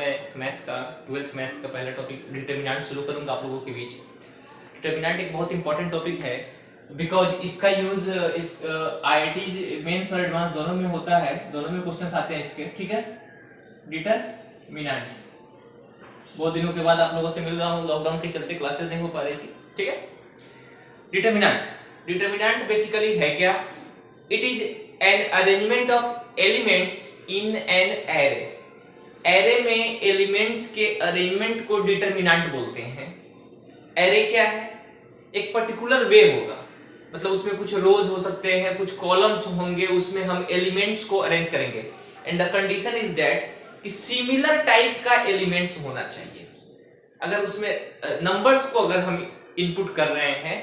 मैं मैथ्स का 12th maths का पहला टॉपिक डिटर्मिनेंट शुरू करूंगा आप लोगों के बीच। डिटर्मिनेंट एक बहुत इंपॉर्टेंट टॉपिक है बिकॉज इसका यूज इस IIT मेंस और एडवांस दोनों में होता है, दोनों में क्वेश्चंस आते हैं इसके। ठीक है, डिटर्मिनेंट बहुत दिनों के बाद आप लोगों से मिल रहा हूँ, लॉकडाउन के चलते क्लासेस नहीं हो पा रही थी। ठीक है, डिटर्मिनेंट बेसिकली है क्या? It is an arrangement of elements in an array. Array में एलिमेंट्स के अरेंजमेंट को डिटर्मिनेंट बोलते हैं। एरे क्या है? एक पर्टिकुलर वे होगा, मतलब उसमें कुछ रोज हो सकते हैं, कुछ कॉलम्स होंगे, उसमें हम एलिमेंट्स को अरेंज करेंगे and the condition is that कि सिमिलर टाइप का एलिमेंट्स होना चाहिए। अगर उसमें नंबर्स को अगर हम इनपुट कर रहे हैं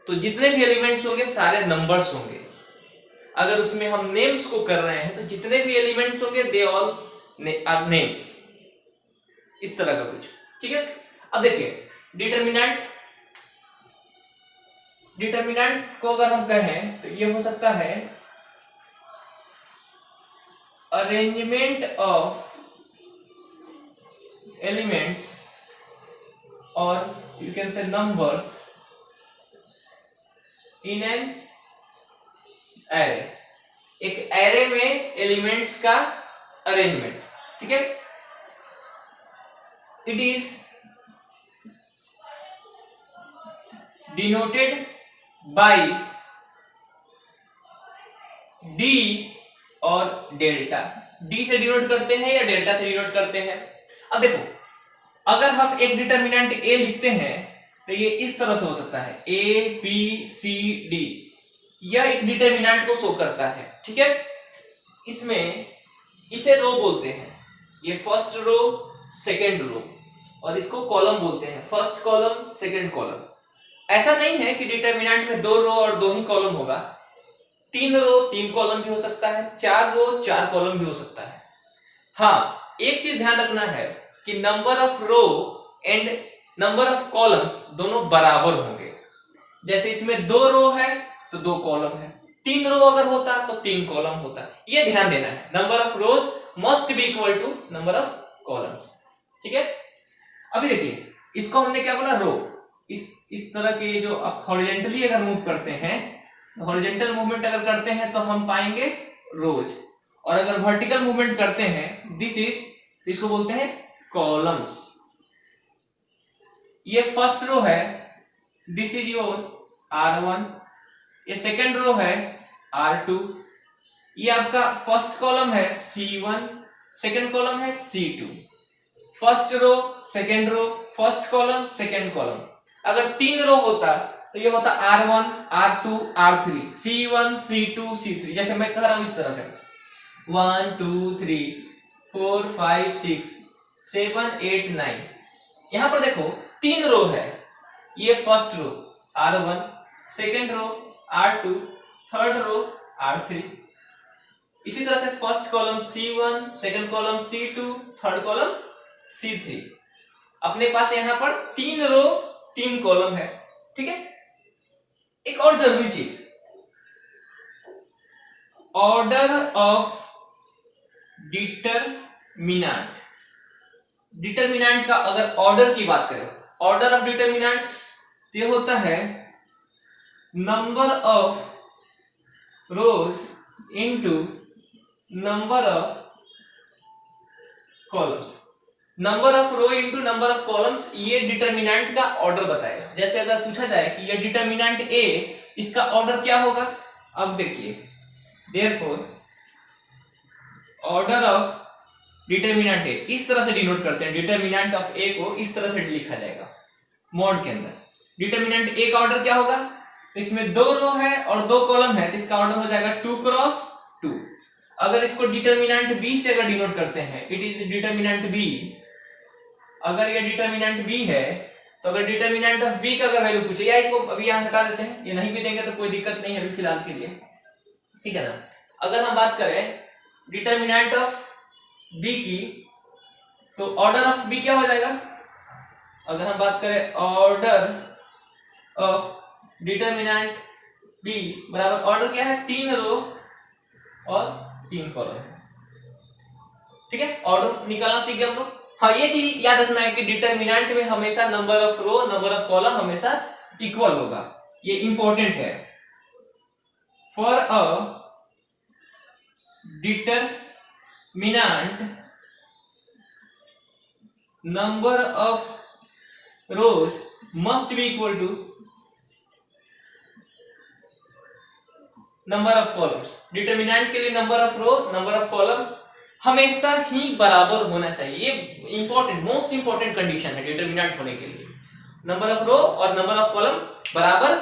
तो जितने भी एलिमेंट्स होंगे सारे नंबर्स होंगे। अगर उसमें हम नेम्स को कर रहे हैं तो जितने भी एलिमेंट्स होंगे दे ऑल आर नेम्स, इस तरह का कुछ। ठीक है, अब देखिए डिटर्मिनेंट को अगर हम कहें तो ये हो सकता है अरेंजमेंट ऑफ एलिमेंट्स और you can say numbers in an array. एक एरे में एलिमेंट्स का अरेंजमेंट। ठीक है, it is denoted by D और डेल्टा। डी से डिनोट करते हैं या डेल्टा से डिनोट करते हैं। अब देखो, अगर हम एक डिटर्मिनेंट ए लिखते हैं तो ये इस तरह से हो सकता है ABCD, यह एक डिटर्मिनेंट को शो करता है। ठीक है, इसमें इसे रो बोलते हैं, ये फर्स्ट रो सेकेंड रो, और इसको कॉलम बोलते हैं, फर्स्ट कॉलम सेकेंड कॉलम। ऐसा नहीं है कि डिटर्मिनेंट में 2 रो और 2 ही कॉलम होगा, 3 रो 3 कॉलम भी हो सकता है, 4 रो 4 कॉलम भी हो सकता है। हाँ, एक चीज ध्यान रखना है कि number of row and number of columns दोनों बराबर होंगे। जैसे इसमें 2 रो है तो 2 कॉलम है, 3 रो अगर होता तो 3 कॉलम होता। ये ध्यान देना है, number of rows must be equal to number of columns. ठीक है, अभी देखिए इसको हमने क्या बोला, रो। इस तरह के जो आप हॉरिजॉन्टली अगर मूव करते हैं तो हॉरिजॉन्टल मूवमेंट अगर करते हैं तो हम पाएंगे रोज, और अगर वर्टिकल मूवमेंट करते हैं दिस इज, तो इसको बोलते हैं कॉलम्स। ये फर्स्ट रो है, दिस इज योर R1, ये सेकेंड रो है R2, ये आपका फर्स्ट कॉलम है C1, सेकेंड कॉलम है C2। First row second row first column second column. अगर 3 रो होता तो ये होता R1 R2 R3 C1 C2 C3। जैसे मैं कह रहा हूं इस तरह से 1 2 3 4 5 6 7 8 9। यहां पर देखो 3 रो है, ये first row R1, second row R2, third row R3। इसी तरह से first column C1, second column C2, third column C3। अपने पास यहां पर 3 रो 3 कॉलम है। ठीक है, एक और जरूरी चीज, ऑर्डर ऑफ डिटर्मिनेंट। डिटर्मिनेंट का अगर ऑर्डर की बात करें, ऑर्डर ऑफ डिटर्मिनेंट ये होता है number of rows into number of columns. Number of row into number of columns, ये डिटर्मिनेंट का ऑर्डर बताएगा। जैसे अगर पूछा जाए कि ये डिटर्मिनेंट A, इसका ऑर्डर क्या होगा? अब देखिए, therefore order of determinant A इस तरह से डिनोट करते हैं। डिटर्मिनेंट ऑफ A को इस तरह से लिखा जाएगा मॉड के अंदर। डिटर्मिनेंट A का ऑर्डर क्या होगा? इसमें 2 रो है और 2 कॉलम है तो इसका ऑर्डर हो जाएगा 2 क्रॉस 2। अगर इसको डिटर्मिनेंट B से अगर डिनोट करते हैं, इट इज डिटर्मिनेंट B। अगर ये डिटर्मिनेंट B है तो अगर डिटर्मिनेंट ऑफ B का अगर वैल्यू पूछे, या इसको अभी यहां हटा देते हैं, ये नहीं भी देंगे तो कोई दिक्कत नहीं है अभी फिलहाल के लिए। ठीक है ना, अगर हम बात करें डिटर्मिनेंट ऑफ B की तो ऑर्डर ऑफ B क्या हो जाएगा? अगर हम बात करें ऑर्डर ऑफ डिटर्मिनेंट B बराबर ऑर्डर क्या है? 3 रो और 3 कॉलम। ठीक है, ऑर्डर निकालना सीख गए हम लोग। हाँ, ये चीज याद रखना है कि डिटर्मिनेंट में हमेशा number of row number of column हमेशा इक्वल होगा, ये इंपॉर्टेंट है। For a determinant number of rows must be equal to number of columns. Determinant के लिए number of row number of column हमेशा ही बराबर होना चाहिए, ये इंपॉर्टेंट मोस्ट इंपॉर्टेंट कंडीशन है डिटर्मिनेंट होने के लिए। नंबर ऑफ रो और नंबर ऑफ कॉलम बराबर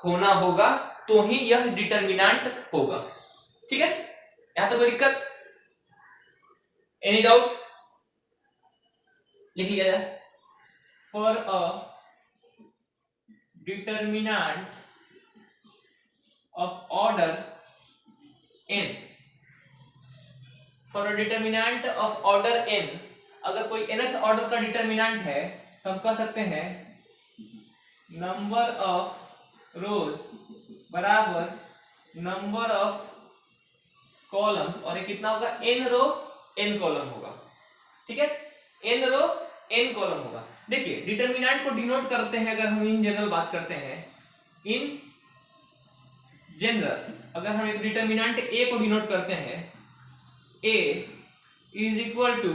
होना होगा तो ही यह डिटर्मिनेंट होगा। ठीक है, यहां तो कोई दिक्कत, एनी डाउट? लिख लिया जाए। For a determinant of order n, for a determinant of order n, अगर कोई nth ऑर्डर का डिटर्मिनेंट है तो हम कह सकते हैं नंबर ऑफ रोज बराबर नंबर ऑफ कॉलम, और ये कितना होगा, n रो n कॉलम होगा। ठीक है, n रो n कॉलम होगा। देखिए डिटर्मिनेंट को डिनोट करते हैं, अगर हम इन जनरल बात करते हैं, इन जनरल अगर हम एक डिटर्मिनेंट a को डिनोट करते हैं, a इज इक्वल टू,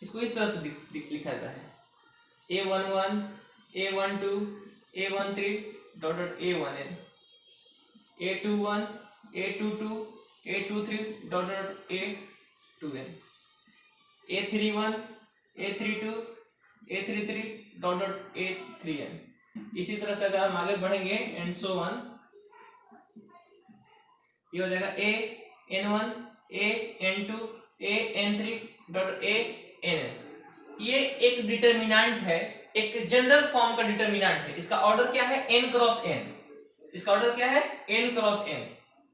इसको इस तरह से लिखा जाता है a11 a12 a13 dot dot a1n, a21 a22 a23 dot dot a2n, a31 a32 a33 dot dot a3n। इसी तरह से अगर हम आगे बढ़ेंगे एंड सो ऑन, ये हो जाएगा a n1 a n2 a n3 dot a n। ये एक डिटर्मिनेंट है, एक जनरल फॉर्म का डिटर्मिनेंट है। इसका ऑर्डर क्या है, n क्रॉस n। इसका ऑर्डर क्या है, n क्रॉस n।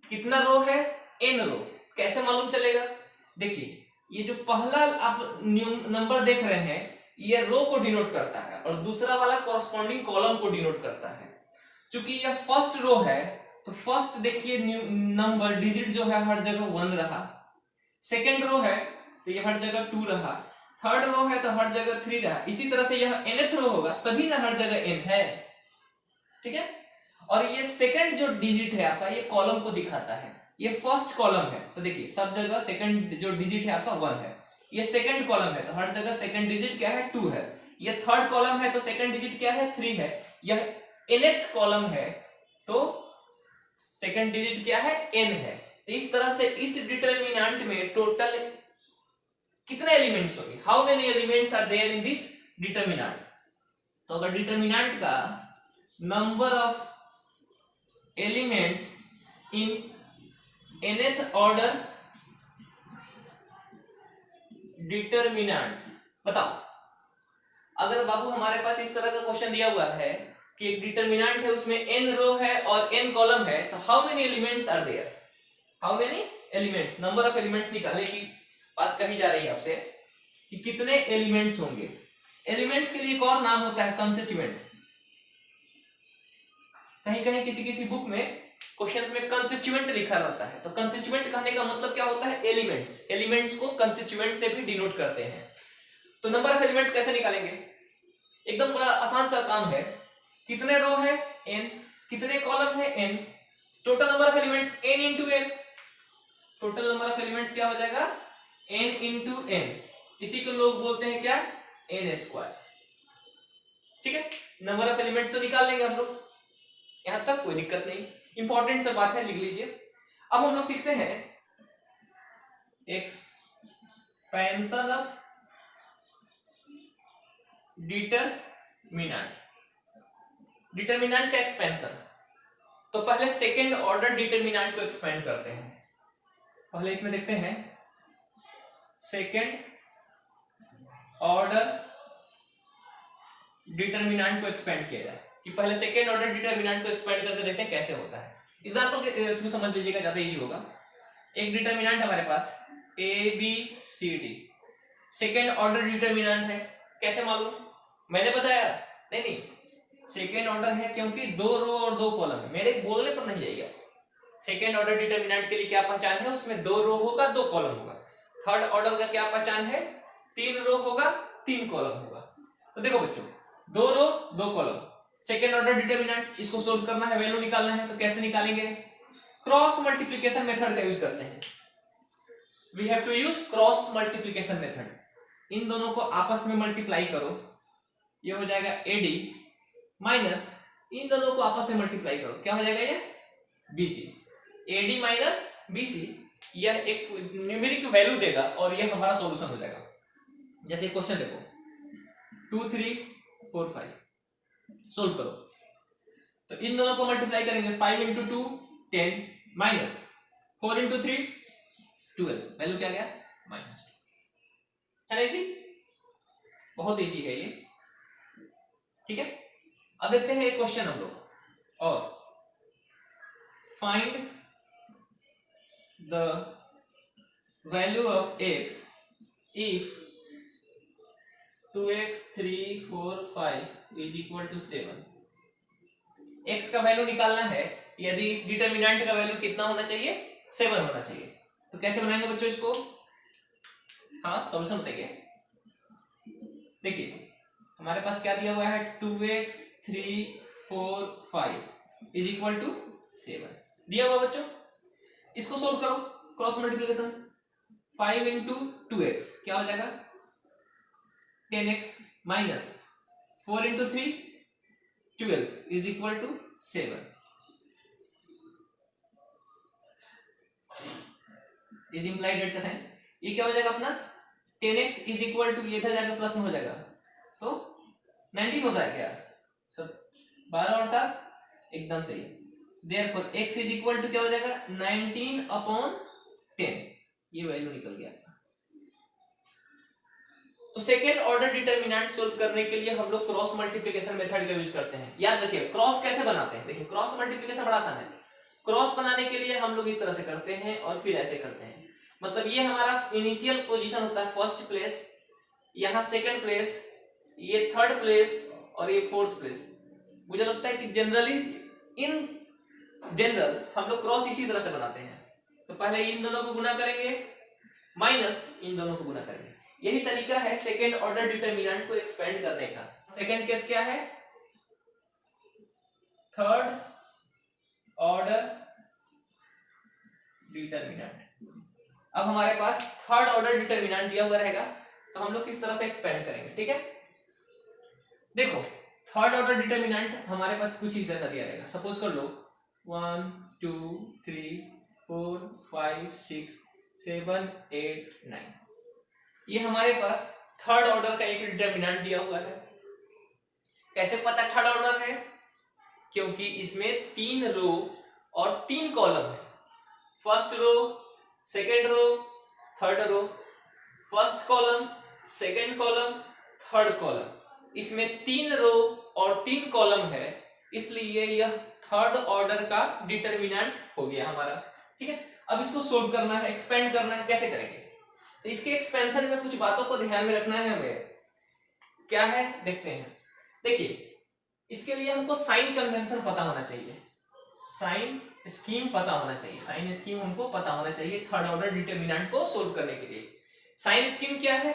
कितना रो है, n रो। कैसे मालूम चलेगा, देखिए ये जो पहला आप नंबर देख रहे हैं ये रो को डिनोट करता है और दूसरा वाला कॉरस्पॉन्डिंग कॉलम को डिनोट करता है। क्योंकि यह फर्स्ट रो है तो फर्स्ट देखिए नंबर डिजिट जो है हर जगह 1 रहा, सेकेंड रो है तो यह हर जगह 2 रहा, थर्ड रो है तो हर जगह 3 रहा। इसी तरह से यह nth रो होगा तभी ना हर जगह n है। ठीक है, और ये सेकंड जो डिजिट है आपका ये कॉलम को दिखाता है, ये फर्स्ट कॉलम है तो देखिए सब जगह सेकंड जो डिजिट है आपका 1 है। ये सेकंड कॉलम है तो हर जगह सेकंड डिजिट क्या है, 2 है। ये थर्ड कॉलम है तो सेकंड डिजिट क्या है, 3 है। यह nth कॉलम है तो सेकंड डिजिट क्या है, n है। तो इस तरह से इस डिटर्मिनेंट में टोटल कितने एलिमेंट्स होंगे, how many elements are there in this determinant. तो अगर डिटर्मिनेंट का number of elements in nth order determinant, बताओ अगर बाबू हमारे पास इस तरह का क्वेश्चन दिया हुआ है कि एक डिटर्मिनेंट है उसमें n रो है और n कॉलम है तो how many elements are there, how many elements, number of elements निकालने की बात कही जा रही है आपसे कि कितने एलिमेंट्स होंगे। एलिमेंट्स के लिए एक और नाम होता है कंस्टिट्यूएंट। कहीं कहीं किसी किसी बुक में क्वेश्चंस में कंस्टिट्यूएंट लिखा रहता है, तो कंस्टिट्यूएंट कहने का मतलब क्या होता है, एलिमेंट्स। एलिमेंट्स को कंस्टिट्यूएंट से भी डिनोट करते हैं। तो नंबर ऑफ एलिमेंट्स कैसे निकालेंगे, एकदम बड़ा आसान सा काम है। कितने रो है n, कितने कॉलम है n, total number of elements n into n। Total number of elements क्या हो जाएगा, n इंटू n। इसी को लोग बोलते हैं क्या, n स्क्वायर। ठीक है, नंबर ऑफ एलिमेंट्स तो निकाल लेंगे हम लोग, यहां तक कोई दिक्कत नहीं, इंपॉर्टेंट सा बात है, लिख लीजिए। अब हम लोग सीखते हैं एक्सपेंशन ऑफ डिटर्मिनेंट। डिटर्मिनेंट का एक्सपेंशन, तो पहले सेकेंड ऑर्डर डिटर्मिनेंट को एक्सपेंड करते हैं। पहले इसमें देखते हैं सेकेंड ऑर्डर डिटर्मिनेंट को एक्सपेंड किया जाए, कि पहले सेकेंड ऑर्डर डिटर्मिनेंट को एक्सपेंड करके देखते हैं कैसे होता है। एग्जांपल के थ्रू समझ लीजिएगा, ज्यादा इजी होगा। एक डिटर्मिनेंट हमारे पास a b c d, second order determinant है। कैसे मालूम, मैंने बताया नहीं, सेकेंड ऑर्डर है क्योंकि 2 रो और 2 कॉलम है, मेरे बोलने पर नहीं जाइएगा। सेकेंड ऑर्डर डिटर्मिनेंट के लिए क्या पहचान है, उसमें 2 रो होगा 2 कॉलम होगा। थर्ड ऑर्डर का क्या पहचान है? 3 रो होगा 3 कॉलम होगा। तो देखो बच्चों 2 row 2 column, second order determinant, इसको सोल्व करना है, वैल्यू निकालना है। तो कैसे निकालेंगे? क्रॉस मल्टीप्लिकेशन मेथड का यूज करते हैं। We have to use cross multiplication method. इन दोनों को आपस में मल्टीप्लाई करो, ये हो जाएगा एडी, माइनस इन दोनों को आपस में मल्टीप्लाई करो, क्या हो जाएगा ये? बीसी। एडी माइनस बीसी, यह एक न्यूमेरिक वैल्यू देगा और यह हमारा सॉल्यूशन हो जाएगा। जैसे क्वेश्चन देखो 2 3 4 5 सोल्व करो, तो इन दोनों को मल्टीप्लाई करेंगे, 5 इंटू 2 10 माइनस 4 इंटू 3 12, वैल्यू क्या गया? माइनस। है ना इजी? बहुत इजी है ये, ठीक है। अब देखते हैं एक क्वेश्चन हम लोग, और find the value of x if 2x 3 4 5 is equal to 7। x का वैल्यू निकालना है, यदि इस डिटरमिनेंट का वैल्यू कितना होना चाहिए? 7 होना चाहिए। तो कैसे बनाएंगे बच्चों इसको? हाँ, सॉल्यूशन बताइए। देखिए हमारे पास क्या दिया हुआ है? 2x 3 4 5 इज इक्वल टू 7 दिया हुआ बच्चों। इसको सोल्व करो, क्रॉस मल्टीप्लिकेशन। 5 इंटू 2x क्या हो जाएगा? 10x minus 4 into 3 12 is equal to 7। Is implied that का साइन, ये क्या हो जाएगा अपना? 10x इज इक्वल टू, ये इधर जाकर प्लस में हो जाएगा, तो 19 होता है क्या? सब 12 और 7 एकदम सही। Therefore x is equal to क्या हो जाएगा? 19 अपॉन 10, ये वैल्यू निकल गया। तो सेकेंड ऑर्डर डिटरमिनेंट सोल्व करने के लिए हम लोग क्रॉस मल्टीप्लिकेशन मेथड का यूज करते हैं। याद रखिए क्रॉस कैसे बनाते हैं। देखिए क्रॉस मल्टीप्लिकेशन बड़ा आसान है। क्रॉस बनाने के लिए हम लोग इस तरह से करते हैं और फिर ऐसे करते हैं। मतलब ये हमारा इनिशियल पोजीशन होता है, फर्स्ट प्लेस, यहाँ सेकंड प्लेस, ये थर्ड प्लेस और ये फोर्थ प्लेस। मुझे लगता है कि इन जनरल हम लोग क्रॉस इसी तरह से बनाते हैं। तो पहले इन दोनों को गुना करेंगे, माइनस इन दोनों को गुना करेंगे। यही तरीका है सेकेंड ऑर्डर डिटरमिनेंट को एक्सपेंड करने का। सेकेंड केस क्या है? Third order determinant. अब हमारे पास थर्ड ऑर्डर डिटरमिनेंट दिया हुआ रहेगा, तो हम लोग किस तरह से एक्सपेंड करेंगे, ठीक है। देखो थर्ड ऑर्डर डिटरमिनेंट हमारे पास कुछ इस जैसा दिया रहेगा। सपोज कर लो 1 2 3 4 5 6 7 8 9, ये हमारे पास थर्ड ऑर्डर का एक डिटरमिनेंट दिया हुआ है। कैसे पता थर्ड ऑर्डर है? क्योंकि इसमें 3 रो और 3 कॉलम है। First row, second row, third row, first column, second column, third column, इसमें 3 रो और 3 कॉलम है, इसलिए यह थर्ड ऑर्डर का डिटरमिनेंट हो गया हमारा, ठीक है। अब इसको सोल्व करना है, एक्सपेंड करना है, कैसे करेंगे? तो इसके एक्सपेंशन में कुछ बातों को ध्यान में रखना है हमें। क्या है देखते हैं। देखिए इसके लिए हमको साइन कन्वेंशन पता होना चाहिए, साइन स्कीम पता होना चाहिए, साइन स्कीम हमको पता होना चाहिए थर्ड ऑर्डर डिटरमिनेंट को सोल्व करने के लिए। साइन स्कीम क्या है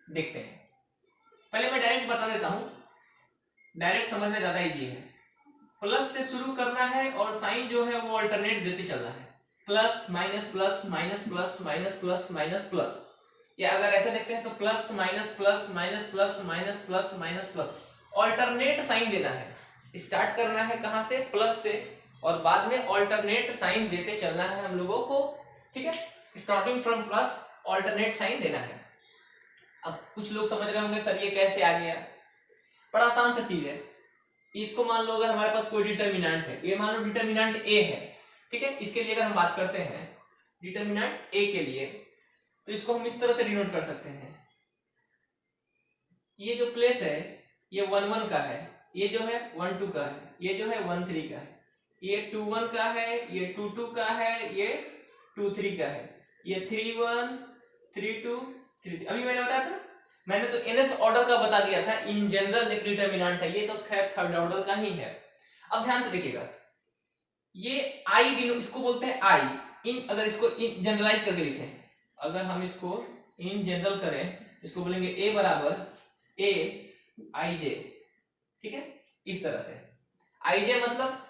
देखते हैं। पहले मैं डायरेक्ट बता देता हूं, डायरेक्ट समझना ज्यादा इजी है। प्लस से शुरू करना है और साइन जो है वो अल्टरनेट देते चलना है, plus minus plus minus plus minus plus minus plus, या अगर ऐसे देखते हैं तो plus minus plus minus plus minus plus minus plus, alternate sign देना है। स्टार्ट करना है कहां से? प्लस से, और बाद में ऑल्टरनेट साइन देते चलना है हम लोगों को, ठीक है। Starting from plus alternate sign देना है। अब कुछ लोग समझ रहे होंगे सर ये कैसे आ गया? बड़ा आसान सा चीज है। इसको मान लो अगर हमारे पास कोई डिटरमिनेंट है, ये मान लो डिटरमिनेंट ए है, ठीक है। इसके लिए अगर हम बात करते हैं डिटरमिनेंट ए के लिए, तो इसको हम इस तरह से डिनोट कर सकते हैं। ये जो प्लेस है ये 1 1 का है, ये जो है 1 2 का है, ये जो है 1 3 का है, ये 2 1 का है, ये 2 2 का है, ये 2 3 का है, ये 3 1 3 2 3 3। अभी मैंने बताया था ना, मैंने तो nth ऑर्डर का बता दिया था। इन जनरल एक डिटरमिनेंट है, ये तो खैर थर्ड ऑर्डर का ही है। अब ध्यान से देखिएगा, ये आई इसको बोलते हैं आई इन, अगर इसको जनरलाइज करके लिखें अगर हम इसको इन जनरल करें, इसको बोलेंगे ए बराबर ए आई जे, ठीक है, इस तरह से। आई जे मतलब,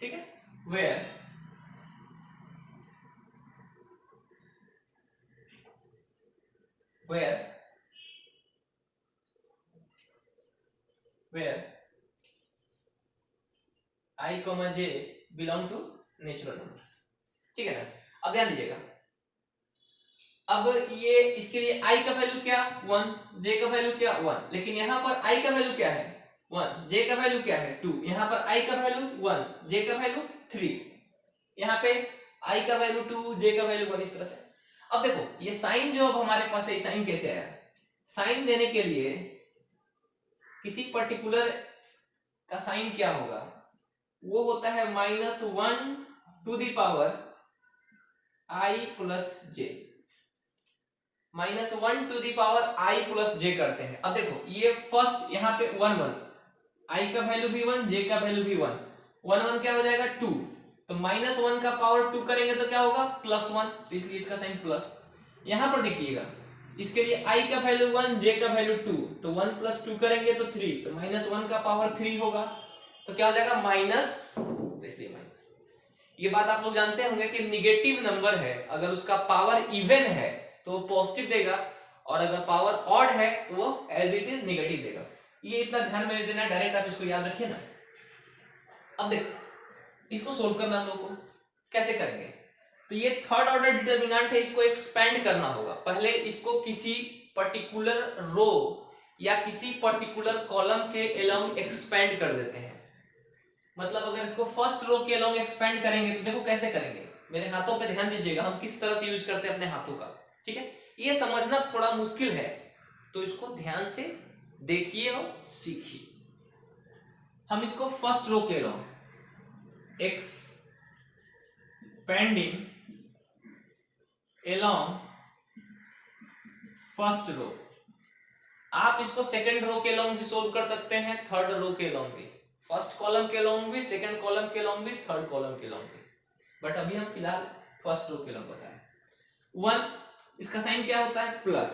ठीक है, where i comma j belong to natural number, ठीक है ना। अब ध्यान दीजिएगा, अब ये इसके लिए आई का वैल्यू क्या 1, जे का वैल्यू क्या 1, लेकिन यहाँ पर आई का वैल्यू क्या है 1, जे का वैल्यू क्या है 2, यहाँ पर आई का वैल्यू 1, जे का वैल्यू 3, यहाँ पे आई का वैल्यू 2, जे का वैल्यू 1, इस तरह से। अब देखो ये साइन जो अब हमारे पास है, साइन कैसे आया, साइन देने के लिए किसी पर्टिकुलर का साइन क्या होगा, वो होता है -1 to the power I plus J, -1 to the power I plus J करते हैं। अब देखो ये फर्स्ट यहाँ पे 1 1, आई का वैल्यू भी 1, जे का वैल्यू भी 1, 1 1 क्या हो जाएगा 2, तो -1 का पावर 2 करेंगे तो क्या होगा +1, तो इसलिए इसका साइन प्लस। यहाँ पर देखिएगा इसके लिए आई का वैल्यू 1, जे का वैल्यू 2, तो 1 + 2 करेंगे तो 3, तो -1 का पावर 3 होगा, तो क्या हो जाएगा माइनस, तो इसलिए माइनस। ये बात आप लोग जानते होंगे कि निगेटिव नंबर है अगर उसका पावर इवन है तो वो पॉजिटिव देगा, और अगर पावर ऑड है तो वो एज इट इज नेगेटिव देगा। ये इतना ध्यान में देना, डायरेक्ट आप इसको याद रखिए ना। अब देखो इसको सोल्व करना हम लोग को कैसे करेंगे, तो ये थर्ड ऑर्डर डिटर्मिनेंट है, इसको एक्सपेंड करना होगा। पहले इसको किसी पर्टिकुलर रो या किसी पर्टिकुलर कॉलम के अलोंग एक्सपेंड कर देते हैं। मतलब अगर इसको फर्स्ट रो के अलोंग एक्सपेंड करेंगे तो देखो कैसे करेंगे, मेरे हाथों पे ध्यान दीजिएगा, हम किस तरह से यूज करते हैं अपने हाथों का, ठीक है। ये समझना थोड़ा मुश्किल है तो इसको ध्यान से देखिए और सीखिए। हम इसको फर्स्ट रो के along expanding along first row, आप इसको सेकंड रो के अलोंग भी सोल्व कर सकते हैं, थर्ड रो के अलोंग भी, फर्स्ट कॉलम के अलोंग भी, सेकंड कॉलम के अलोंग भी, थर्ड कॉलम के अलोंग भी, बट अभी हम फिलहाल फर्स्ट रो के अलोंग बताएं। 1 इसका साइन क्या होता है प्लस,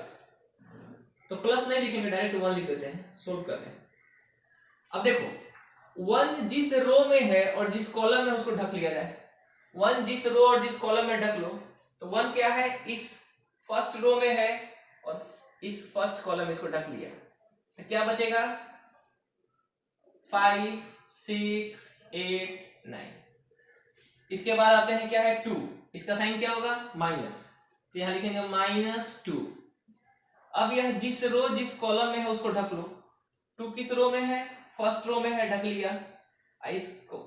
तो प्लस नहीं लिखेंगे, डायरेक्ट 1 लिख देते हैं, सोल्व कर रहे हैं। अब देखो 1 जिस रो में है और जिस कॉलम में उसको ढक लिया जाए, 1 जिस रो और जिस कॉलम में ढक लो, तो 1 क्या है इस फर्स्ट रो में है और इस फर्स्ट कॉलम में इसको ढक लिया, तो क्या बचेगा 5 6 8 9। इसके बाद आते हैं क्या है 2, इसका साइन क्या होगा माइनस, तो यहां लिखेंगे -2। अब यह जिस रो जिस कॉलम में है उसको ढक लो, 2 किस रो में है फर्स्ट रो में है, ढक लिया, इसको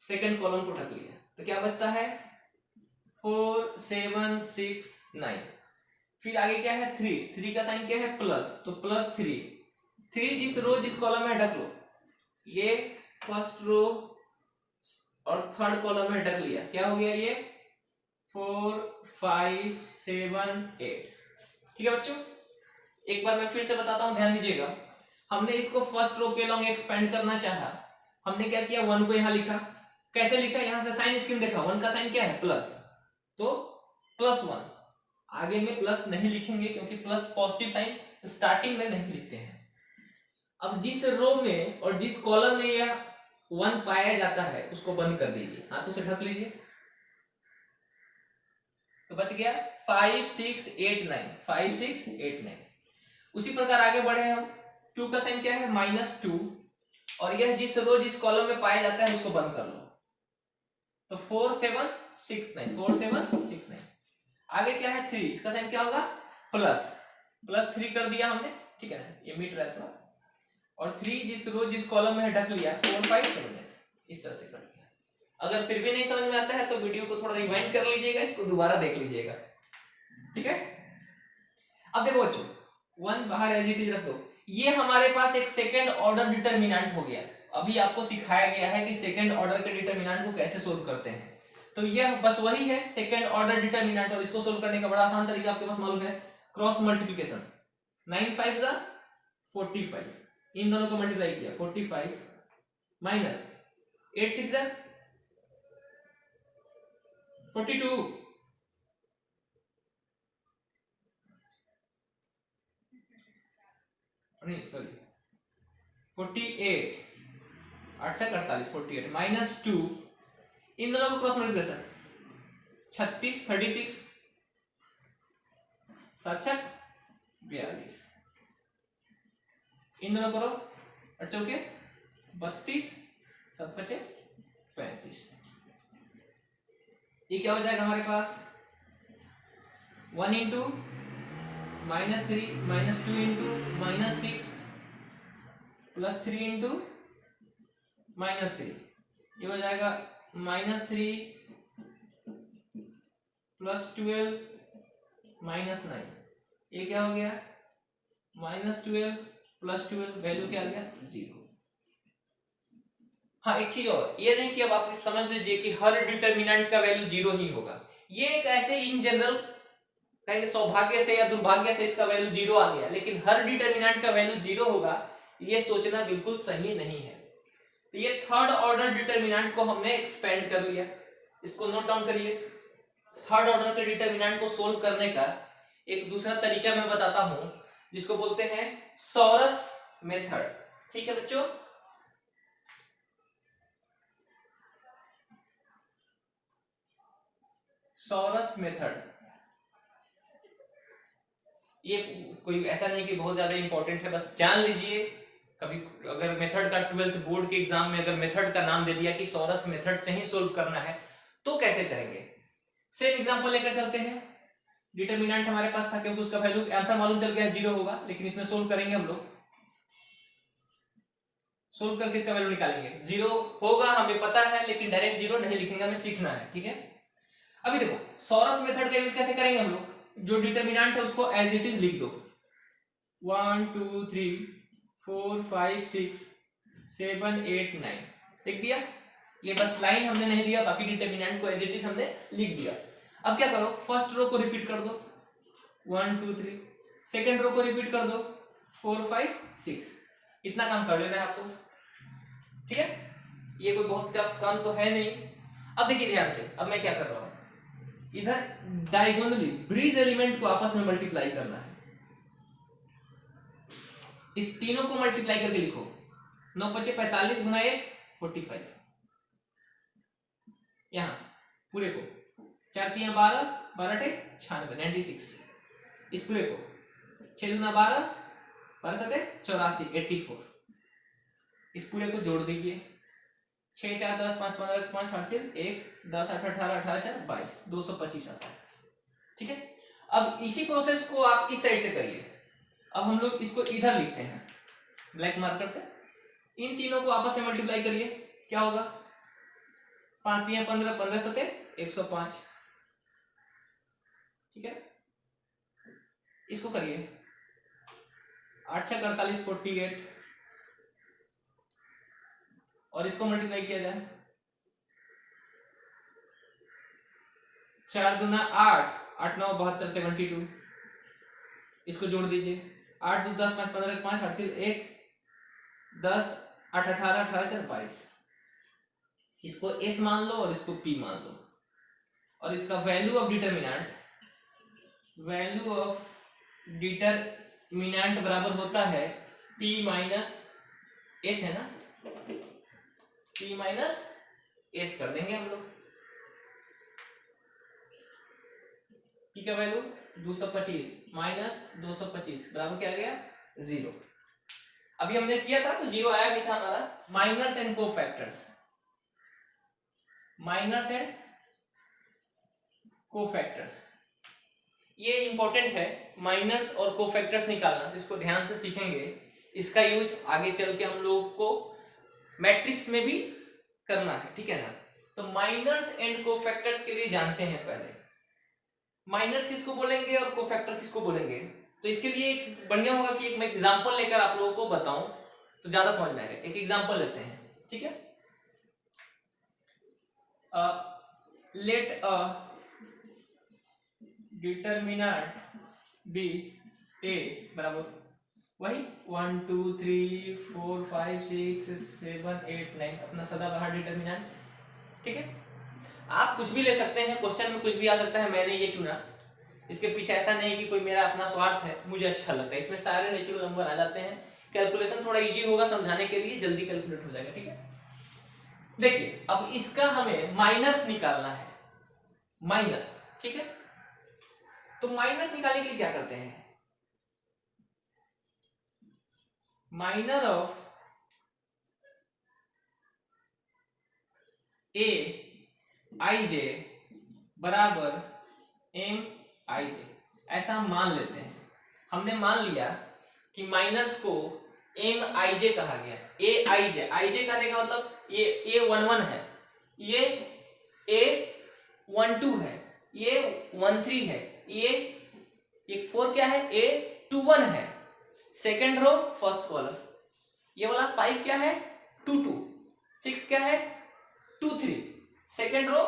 सेकंड कॉलम को ढक लिया, तो क्या बचता है 4 7 6 9। फिर आगे क्या है 3 का साइन क्या है प्लस, तो +3 जिस रो जिस कॉलम में ढक लो, ये फर्स्ट रो और थर्ड कॉलम में ढक लिया, क्या हो गया ये 4 5 7 8, ठीक है बच्चों। एक बार मैं फिर से बताता हूं, ध्यान दीजिएगा। हमने इसको फर्स्ट रो के लॉन्ग एक्सपेंड करना चाहा, हमने क्या किया 1 को यहां लिखा, कैसे लिखा, यहां से साइन स्क्रीन देखा, 1 का साइन क्या है प्लस, तो +1, आगे में प्लस नहीं लिखेंगे क्योंकि प्लस पॉजिटिव साइन स्टार्टिंग में नहीं लिखते हैं। अब जिस रो में और जिस कॉलम में यह 1 पाया जाता है उसको बंद कर दीजिए, हाथों से ढक लीजिए, तो बच गया 5 6 8 9, 5 6 8 9। उसी प्रकार आगे बढ़े हम, 2 का साइन क्या है -2, और यह जिस रो जिस कॉलम में पाया जाता है उसको बंद कर लो, तो 4 7 6 9, 4 7 6 9। आगे क्या है 3, इसका साइन क्या होगा +3 कर दिया हमने, ठीक है ना, ये मिट रहा है थोड़ा, और 3 जिस रो जिस कॉलम में ढक लिया, 4 5 7 9, इस तरह से कर दिया। अगर फिर भी नहीं समझ में आता है तो वीडियो को थोड़ा रिवाइंड कर लीजिएगा, इसको दोबारा देख लीजिएगा, ठीक है। अब देखो बच्चों 1 बाहर एज इट इज रख दो, ये हमारे पास एक सेकंड ऑर्डर डिटर्मिनेंट हो गया। अभी आपको सिखाया गया है कि सेकंड ऑर्डर के डिटर्मिनेंट को कैसे सोल्व करते हैं, तो यह बस वही है सेकंड ऑर्डर डिटर्मिनेंट, और इसको सोल्व करने का बड़ा आसान तरीका आपके पास मालूम है, क्रॉस मल्टीप्लिकेशन। 9 5 जा 45, इन दोनों को मल्टीप्लाई किया 45 माइनस 8 6 जा 42, नहीं सॉरी 48 8 से 48 48 माइनस 2, इन दोनों को क्रॉस मल्टीप्लिकेशन 36 36 7 42, इन दोनों करो 8 चौके 32 7 पचे 35। ये क्या हो जाएगा हमारे पास 1 इंटू -3 -2 इंटू -6 +3 इंटू -3, ये हो जाएगा -3 +12 -9, ये क्या हो गया -12 +12, वैल्यू क्या आ गया 0। हाँ एक चीज और, ये नहीं कि अब आप समझ लीजिए कि हर डिटर्मिनेंट का वैल्यू 0 ही होगा, ये एक ऐसे इन जनरल कहेंगे सौभाग्य से या दुर्भाग्य से इसका वैल्यू 0 आ गया, लेकिन हर डिटर्मिनेंट का वैल्यू 0 होगा ये सोचना बिल्कुल सही नहीं है। तो ये थर्ड ऑर्डर डिटर्मिनेंट को हमने एक्सपेंड कर लिया, इसको नोट डाउन करिए। थर्ड ऑर्डर के डिटर्मिनेंट को सोल्व करने का एक दूसरा तरीका मैं बताता हूं, जिसको बोलते हैं सॉरस मेथड। ठीक है बच्चों, सॉरस मेथड, ये कोई ऐसा नहीं कि बहुत ज्यादा इंपॉर्टेंट है, बस जान लीजिए। कभी अगर मेथड का 12th बोर्ड के एग्जाम में अगर मेथड का नाम दे दिया कि सॉरस मेथड से ही सोल्व करना है, तो कैसे करेंगे। सेम एग्जांपल लेकर चलते हैं। डिटरमिनेंट हमारे पास था क्योंकि उसका वैल्यू आंसर मालूम चल गया 0 होगा, लेकिन इसमें सोल्व करेंगे हम लोग, सोल्व करके इसका वैल्यू निकालेंगे। 0 होगा हमें पता है, लेकिन डायरेक्ट 0 नहीं लिखेंगे, हमें सीखना है। ठीक है, अभी देखो सॉरस मेथड का यूज कैसे करेंगे हम लोग। जो डिटरमिनेंट है उसको एज इट इज लिख दो, 1 2 3 4 5 6 7 8 9 लिख दिया। ये बस लाइन हमने नहीं दिया, बाकी डिटरमिनेंट को एज इट इज हमने लिख दिया। अब क्या करो, फर्स्ट रो को रिपीट कर दो 1 2 3, सेकेंड रो को रिपीट कर दो 4 5 6, इतना काम कर लेना है आपको। ठीक है, ये कोई बहुत टफ काम तो है नहीं। अब देखिए ध्यान से, अब मैं क्या कर रहा हूं, इधर डायगोनली ब्रिज एलिमेंट को आपस में मल्टीप्लाई करना है। इस तीनों को मल्टीप्लाई करके लिखो, 9 × 5 = 45 गुना 1 45, यहां पूरे को 4 × 3 = 12 12 × 8 = 96, इस पूरे को 6 × 2 = 12 12 × 7 = 84 84, इस पूरे को जोड़ दीजिए 6 4 10 5 15 5 हासिल 1 10 8 18 18 4 22 225 आता है। ठीक है, अब इसी प्रोसेस को आप इस साइड से करिए। अब हम लोग इसको इधर लिखते हैं ब्लैक मार्कर से, इन तीनों को आपस में मल्टीप्लाई करिए, क्या होगा 5 × 3 = 15 15 × 7 = 105। ठीक है, इसको करिए 8 × 6 = 48 48, और इसको मल्टीप्लाई किया जाए 4 × 2 = 8 8 9 72 72, इसको जोड़ दीजिए 8 2 10 5 15 5 हासिल 1 10 8 18 18 4 22, इसको एस मान लो और इसको पी मान लो, और इसका वैल्यू ऑफ डिटरमिनेंट बराबर होता है p - s, है ना, p - s कर देंगे हम लोग। p का वैल्यू 225 - 225 बराबर क्या आ गया 0। अभी हमने किया था तो 0 आया भी था हमारा। Minors and cofactors, minors and cofactors, ये इंपॉर्टेंट है, माइनर्स और कोफैक्टर्स निकालना, जिसको ध्यान से सीखेंगे। इसका यूज आगे चल के हम लोगों को मैट्रिक्स में भी करना है। ठीक है ना, तो माइनर्स एंड कोफैक्टर्स के लिए जानते हैं पहले माइनर्स किसको बोलेंगे और कोफैक्टर किसको बोलेंगे। तो इसके लिए एक बढ़िया होगा कि एक मैं एग्जांपल लेकर आप लोगों को बताऊं तो ज्यादा समझ में आएगा। एक एग्जांपल लेते हैं, ठीक है। लेट अ डिटरमिनेंट बी ए बराबर वही 1 2 3 4 5 6 7 8 9 अपना सदाबहार डिटरमिनेंट। ठीक है, आप कुछ भी ले सकते हैं, क्वेश्चन में कुछ भी आ सकता है, मैंने ये चुना। इसके पीछे ऐसा नहीं कि कोई मेरा अपना स्वार्थ है, मुझे अच्छा लगता है, इसमें सारे नेचुरल नंबर आ जाते हैं। कैलकुलेशन थोड़ा इजी होगा समझाने के लिए, जल्दी कैलकुलेट हो जाएगा। ठीक है, देखिए अब इसका हमें माइनस निकालना है, माइनस। ठीक है, तो माइनस निकालने के लिए क्या करते हैं, माइनर ऑफ ए आई जे बराबर एम आई जे, ऐसा हम मान लेते हैं। हमने मान लिया कि माइनर्स को एम आई जे कहा गया, ए आई जे कहने का मतलब ये A11 है, ये A12 है, ये 13 है, ये 4 क्या है, A21 है, सेकेंड रो फर्स्ट कॉलम। ये वाला 5 क्या है, 22, 6 क्या है, 23, सेकेंड रो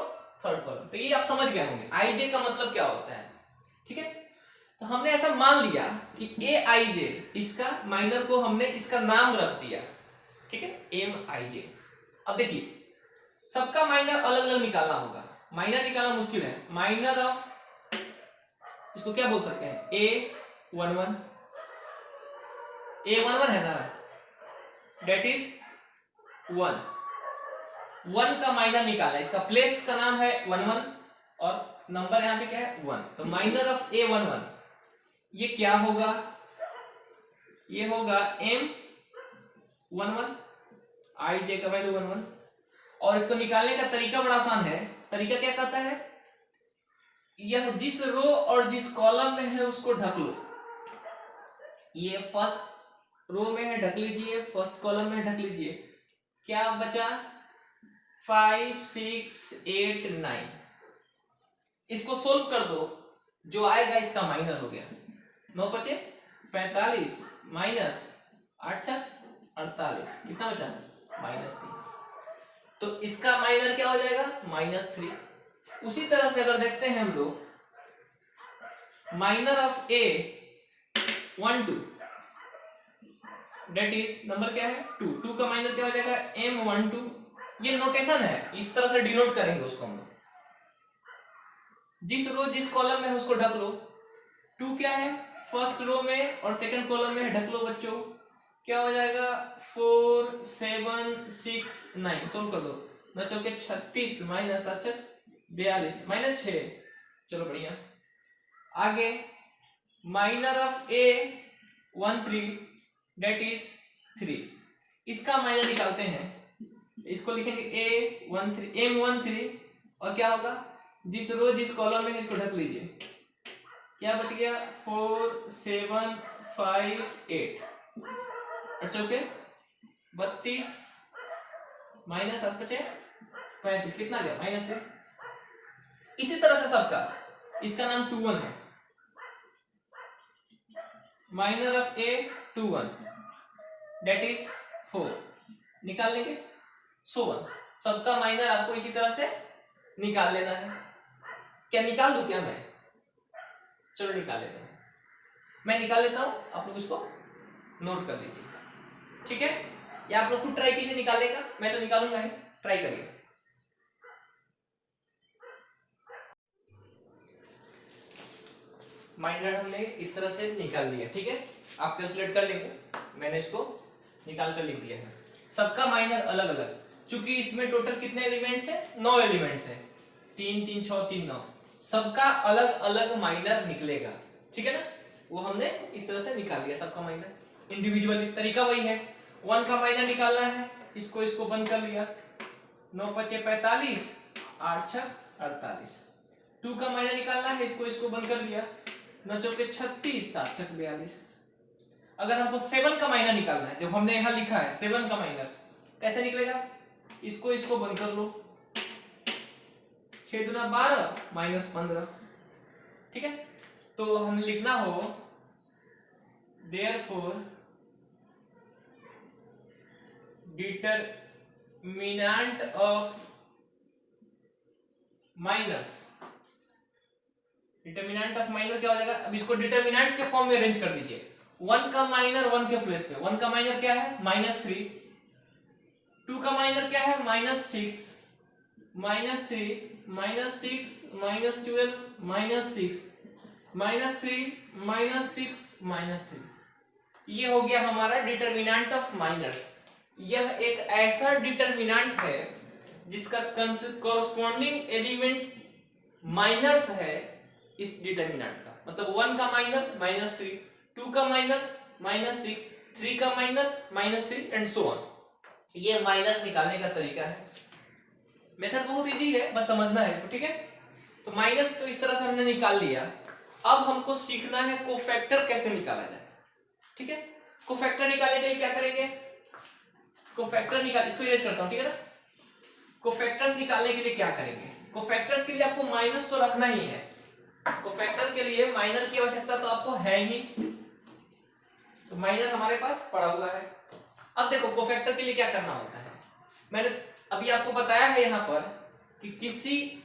थर्ड कॉलम। तो ये आप समझ गए होंगे आई जे का मतलब क्या होता है। ठीक है, तो हमने ऐसा मान लिया कि ए आई जे, इसका माइनर को हमने इसका नाम रख दिया। ठीक है, एम आई जे। अब देखिए सबका माइनर अलग अलग निकालना होगा, माइनर निकालना मुश्किल है। माइनर ऑफ, इसको क्या बोल सकते हैं, A11, A11 है ना, डेट इज 1 का माइनर निकाला, इसका प्लेस का नाम है 11 और नंबर यहां पे क्या है 1। तो माइनर ऑफ A11 ये क्या होगा, ये होगा M11, आई जे का वैल्यू 11। और इसको निकालने का तरीका बड़ा आसान है। तरीका क्या कहता है, यह जिस रो और जिस कॉलम में है उसको ढक लो। ये फर्स्ट रो में है, ढक लीजिए, फर्स्ट कॉलम में ढक लीजिए। क्या बचा, 5 6 8 9। इसको सोल्व कर दो, जो आएगा इसका माइनर हो गया। 9 बचे 45 माइनस 8 48, कितना बचा, -3। तो इसका माइनर क्या हो जाएगा, -3। उसी तरह से अगर देखते हैं हम लोग, minor of A12 that is number क्या है 2 का माइनर क्या हो जाएगा M12। ये नोटेशन है, इस तरह से डिनोट करेंगे उसको हम लोग। जिस रो जिस कॉलम में है उसको ढक लो। 2 क्या है, फर्स्ट रो में और सेकंड कॉलम में है, ढक लो बच्चों। क्या हो जाएगा 4 7 6 9, सोल्व कर दो। 9 चौके 36 माइनस 42 -6। चलो बढ़िया, आगे minor of A13 date is 3। इसका माइनर निकालते हैं, इसको लिखेंगे M13 और क्या होगा, जिस रो जिस कॉलम में है इसको ढक लीजिए। क्या बच गया 4 7 5 8 और चौके 32 माइनस 7 बचे 35, कितना गया -3। इसी तरह से सबका, इसका नाम 21 है, minor of A21 date is 4, निकाल लेंगे 100। सबका माइनर आपको इसी तरह से निकाल लेना है। क्या निकाल दूं क्या मैं, चलो निकाल लेता हूं, मैं निकाल लेता हूं, आप लोग इसको नोट कर लीजिए। ठीक है, या आप लोग खुद ट्राई कीजिए निकालने का, मैं तो निकालूंगा ही, ट्राई करिए। माइनर हमने इस तरह से निकाल लिया। ठीक है, आप कैलकुलेट कर लेंगे, मैंने इसको निकाल कर लिख दिया है। सबका माइनर अलग अलग, चूंकि इसमें टोटल कितने एलिमेंट्स है, 9 एलिमेंट्स है, 3 3 6 3 9, सबका अलग अलग माइनर निकलेगा। ठीक है ना, वो हमने इस तरह से निकाल लिया सबका माइनर इंडिविजुअली। तरीका वही है, 1 का माइनर निकालना है, इसको बंद कर लिया, 9 बचे 45 8 48। 2 का माइनर निकालना है, इसको बंद कर लिया, 9 चौके 36 7 42। अगर हमको 7 का माइनर निकालना है, जो हमने यहां लिखा है 7 का माइनर कैसे निकलेगा, इसको बंद कर लो, 6 दूना 12 माइनस 15। ठीक है, तो हम लिखना हो therefore determinant of minors. Determinant of minor क्या हो जाएगा, अब इसको डिटरमिनेंट के फॉर्म में अरेंज कर दीजिए। 1 का माइनर 1 के प्लेस पे, 1 का माइनर क्या है -3, 2 का माइनर क्या है -6, -3 -6 -12 -6 -3 -6 -3। ये हो गया हमारा डिटर्मिनेंट ऑफ माइनर्स। यह एक ऐसा डिटर्मिनेंट है जिसका कॉरस्पॉन्डिंग एलिमेंट माइनर्स है इस डिटर्मिनेंट का। मतलब 1 का माइनर -3, 2 का माइनर -6, 3 का माइनर -3 एंड सो ऑन। ये माइनर निकालने का तरीका है। मेथड बहुत इजी है, बस समझना है इसको, ठीक है। तो माइनस तो इस तरह से हमने निकाल लिया। अब हमको सीखना है कोफैक्टर कैसे निकाला जाए, ठीक है। कोफैक्टर निकालने के लिए क्या करेंगे, कोफैक्टर निकाल, इसको इरेज करता हूं, ठीक है ना। कोफैक्टर्स निकालने के लिए क्या करेंगे, कोफैक्टर्स के लिए आपको माइनस तो रखना ही है। कोफैक्टर के लिए माइनर की आवश्यकता तो आपको है ही, तो माइनर हमारे पास पड़ा हुआ है। अब देखो कोफैक्टर के लिए क्या करना होता है, मैंने अभी आपको बताया है यहाँ पर कि किसी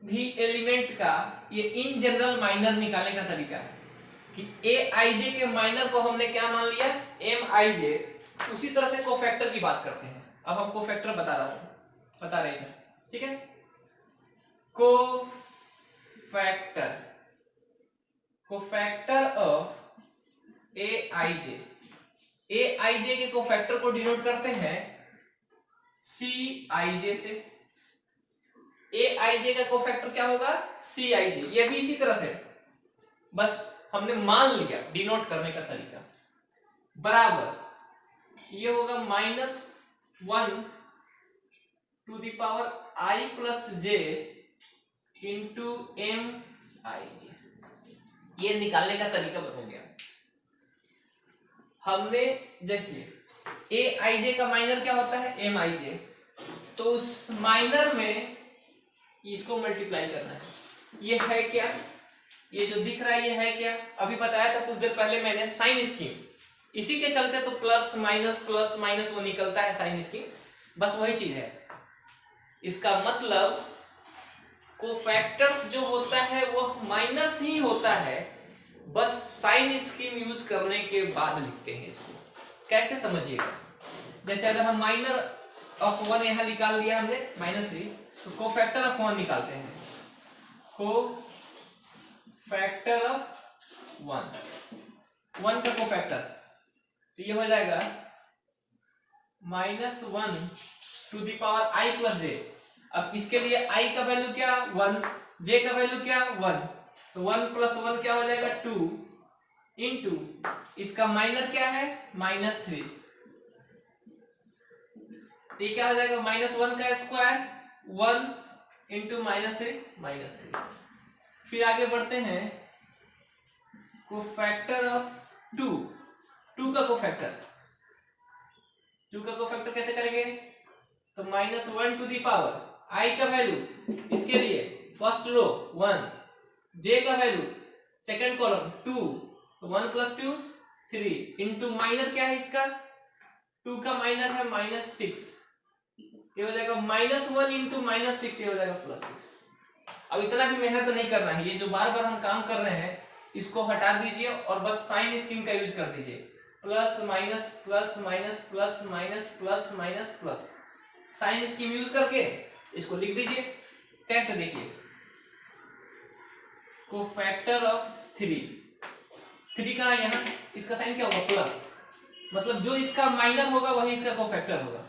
भी एलिमेंट का ये इन जनरल माइनर निकालने का तरीका है कि ए आई जे के माइनर को हमने क्या मान लिया, एम आई जे। उसी तरह से कोफैक्टर की बात करते हैं। अब हम कोफैक्टर बता रहे थे, ठीक है। कोफैक्टर ऑफ ए आई जे, ए आई जे के कोफैक्टर को डिनोट करते हैं सी आई जे से। ए आई जे का कोफैक्टर क्या होगा, सी आई जे। ये भी इसी तरह से, बस हमने मान लिया डिनोट करने का तरीका। बराबर ये होगा -1 to the power I plus J into M I J. ये निकालने का तरीका हो गया। हमने देखिए ए आई जे का माइनर क्या होता है, एम आई जे। तो उस माइनर में इसको मल्टीप्लाई करना है। ये है क्या, ये जो दिख रहा है ये है क्या, अभी बताया था कुछ देर पहले मैंने, साइन स्कीम। इसी के चलते तो प्लस माइनस वो निकलता है साइन स्कीम, बस वही चीज है। इसका मतलब कोफैक्टर्स जो होता है वो माइनस ही होता है, बस साइन स्कीम यूज करने के बाद लिखते हैं इसको। कैसे समझिएगा, जैसे अगर हम माइनर ऑफ 1 यहां निकाल दिया हमने -3, तो कोफैक्टर ऑफ 1 निकालते हैं। कोफैक्टर ऑफ 1 का कोफैक्टर तो ये हो जाएगा -1 to the power I plus J. अब इसके लिए आई का वैल्यू क्या 1, जे का वैल्यू क्या 1, तो 1 + 1 क्या हो जाएगा 2 इंटू इसका माइनर क्या है -3। ये क्या हो जाएगा -1 का स्क्वायर 1 इंटू -3। फिर आगे बढ़ते हैं, कोफैक्टर ऑफ 2 का कोफैक्टर कैसे करेंगे, तो -1 टू द पावर आई का वैल्यू इसके लिए फर्स्ट रो 1, जे का वैल्यू सेकंड कॉलम 2, तो 1 + 2 3 इंटू माइनर क्या है इसका 2 का माइनर है -6। ये हो जाएगा -1 इंटू -6, ये हो जाएगा +6। अब इतना भी मेहनत नहीं करना है, ये जो बार बार हम काम कर रहे हैं इसको हटा दीजिए और बस साइन स्कीम का यूज कर दीजिए। Plus minus plus minus plus minus plus minus plus, sign scheme use करके इसको लिख दीजिए। कैसे देखिए, कोफैक्टर ऑफ 3 का यहाँ इसका साइन क्या होगा प्लस, मतलब जो इसका माइनर होगा वही इसका कोफैक्टर होगा।